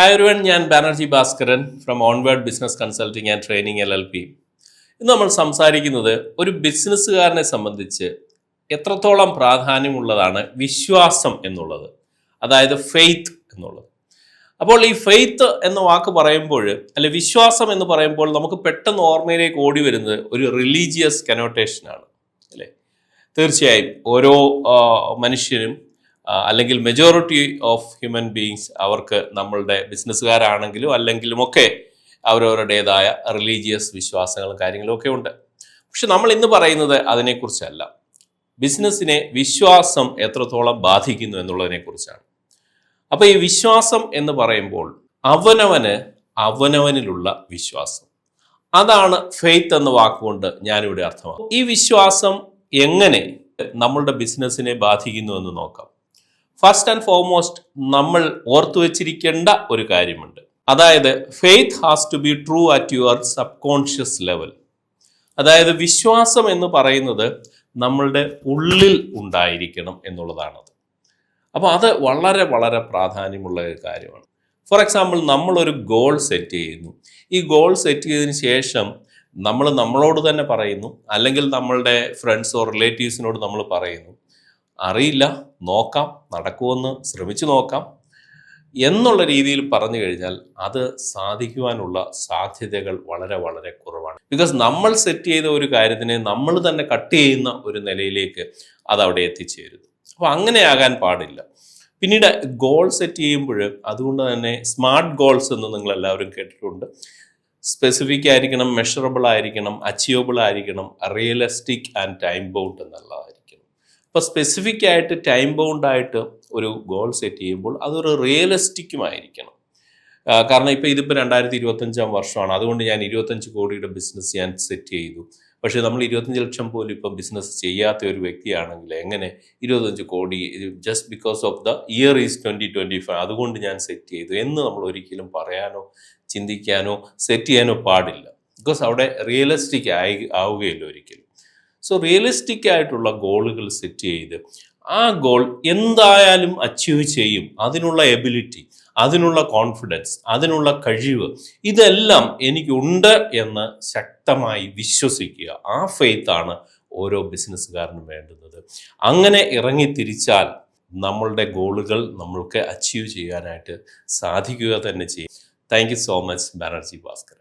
Hi everyone, ഞാൻ Banerjee Bhaskaran from onward business consulting and training LLP. ഇന്ന് നമ്മൾ സംസാരിക്കുന്നത് ഒരു ബിസിനസ്സുകാരനെ സംബന്ധിച്ച് എത്രത്തോളം പ്രാധാന്യമുള്ളതാണ് വിശ്വാസം എന്നുള്ളത്, അതായത് ഫെയ്ത്ത് എന്നുള്ളത്. അപ്പോൾ ഈ ഫെയ്ത്ത് എന്ന വാക്ക് പറയുമ്പോൾ, അല്ലെ വിശ്വാസം എന്ന് പറയുമ്പോൾ നമുക്ക് പെട്ടെന്ന് ഓർമ്മയിലേക്ക് ഓടി വരുന്നത് ഒരു റിലീജിയസ് കനോട്ടേഷനാണ്, അല്ലേ? തീർച്ചയായും ഓരോ മനുഷ്യരും അല്ലെങ്കിൽ മെജോറിറ്റി ഓഫ് ഹ്യൂമൻ ബീയിങ്സ് അവർക്ക് നമ്മളുടെ ബിസിനസ്സുകാരാണെങ്കിലും അല്ലെങ്കിലും ഒക്കെ അവരവരുടേതായ റിലീജിയസ് വിശ്വാസങ്ങളും കാര്യങ്ങളും ഒക്കെ ഉണ്ട്. പക്ഷെ നമ്മൾ ഇന്ന് പറയുന്നത് അതിനെക്കുറിച്ചല്ല. ബിസിനസ്സിനെ വിശ്വാസം എത്രത്തോളം ബാധിക്കുന്നു എന്നുള്ളതിനെ കുറിച്ചാണ്. അപ്പൊ ഈ വിശ്വാസം എന്ന് പറയുമ്പോൾ അവനവനിലുള്ള വിശ്വാസം, അതാണ് ഫെയ്ത്ത് എന്ന വാക്കുകൊണ്ട് ഞാനിവിടെ അർത്ഥമാക്കും. ഈ വിശ്വാസം എങ്ങനെ നമ്മളുടെ ബിസിനസ്സിനെ ബാധിക്കുന്നു എന്ന് നോക്കാം. ഫസ്റ്റ് ആൻഡ് ഫോർമോസ്റ്റ് നമ്മൾ ഓർത്തു വെച്ചിരിക്കേണ്ട ഒരു കാര്യമുണ്ട്. അതായത് faith has to be true at your subconscious level. അതായത് വിശ്വാസം എന്ന് പറയുന്നത് നമ്മളുടെ ഉള്ളിൽ ഉണ്ടായിരിക്കണം എന്നുള്ളതാണത്. അപ്പോൾ അത് വളരെ വളരെ പ്രാധാന്യമുള്ള ഒരു കാര്യമാണ്. ഫോർ എക്സാമ്പിൾ, നമ്മളൊരു ഗോൾ സെറ്റ് ചെയ്യുന്നു. ഈ ഗോൾ സെറ്റ് ചെയ്തതിന് ശേഷം നമ്മൾ നമ്മളോട് തന്നെ പറയുന്നു, അല്ലെങ്കിൽ നമ്മളുടെ ഫ്രണ്ട്സോ റിലേറ്റീവ്സിനോട് നമ്മൾ പറയുന്നു, അറിയില്ല, നോക്കാം, നടക്കുമെന്ന് ശ്രമിച്ചു നോക്കാം എന്നുള്ള രീതിയിൽ പറഞ്ഞു കഴിഞ്ഞാൽ അത് സാധിക്കുവാനുള്ള സാധ്യതകൾ വളരെ വളരെ കുറവാണ്. ബിക്കോസ് നമ്മൾ സെറ്റ് ചെയ്ത ഒരു കാര്യത്തിനെ നമ്മൾ തന്നെ കട്ട് ചെയ്യുന്ന ഒരു നിലയിലേക്ക് അത് അവിടെ എത്തിച്ചേരുന്നു. അപ്പോൾ അങ്ങനെയാകാൻ പാടില്ല. പിന്നീട് ഗോൾ സെറ്റ് ചെയ്യുമ്പോൾ അതുകൊണ്ട് തന്നെ സ്മാർട്ട് ഗോൾസ് എന്ന് നിങ്ങൾ എല്ലാവരും കേട്ടിട്ടുണ്ട്. സ്പെസിഫിക് ആയിരിക്കണം, മെഷറബിൾ ആയിരിക്കണം, അച്ചീവബിൾ ആയിരിക്കണം, റിയലിസ്റ്റിക് ആൻഡ് ടൈം ബൗണ്ട് എന്നുള്ളതായിരിക്കും. അപ്പോൾ സ്പെസിഫിക് ആയിട്ട് ടൈം ബൗണ്ട് ആയിട്ട് ഒരു ഗോൾ സെറ്റ് ചെയ്യുമ്പോൾ അതൊരു റിയലിസ്റ്റിക്കുമായിരിക്കണം. കാരണം ഇതിപ്പോൾ 2025 വർഷമാണ്. അതുകൊണ്ട് ഞാൻ 25 കോടിയുടെ ബിസിനസ് ഞാൻ സെറ്റ് ചെയ്തു. പക്ഷേ നമ്മൾ 25 ലക്ഷം പോലും ഇപ്പം ബിസിനസ് ചെയ്യാത്ത ഒരു വ്യക്തിയാണെങ്കിൽ എങ്ങനെ 25 കോടി just because of the year is 2025 അതുകൊണ്ട് ഞാൻ സെറ്റ് ചെയ്തു എന്ന് നമ്മൾ ഒരിക്കലും പറയാനോ ചിന്തിക്കാനോ സെറ്റ് ചെയ്യാനോ പാടില്ല. ബിക്കോസ് അവിടെ റിയലിസ്റ്റിക് ആവുകയില്ല ഒരിക്കലും. സോ റിയലിസ്റ്റിക് ആയിട്ടുള്ള ഗോളുകൾ സെറ്റ് ചെയ്ത് ആ ഗോൾ എന്തായാലും അച്ചീവ് ചെയ്യും, അതിനുള്ള എബിലിറ്റി, അതിനുള്ള കോൺഫിഡൻസ്, അതിനുള്ള കഴിവ്, ഇതെല്ലാം എനിക്കുണ്ട് എന്ന് ശക്തമായി വിശ്വസിക്കുക. ആ ഫെയ്ത്താണ് ഓരോ ബിസിനസ്സുകാരനും വേണ്ടുന്നത്. അങ്ങനെ ഇറങ്ങിത്തിരിച്ചാൽ നമ്മളുടെ ഗോളുകൾ നമ്മൾക്ക് അച്ചീവ് ചെയ്യാനായിട്ട് സാധിക്കുക തന്നെ ചെയ്യും. Thank you so much, Banerjee Bhaskar.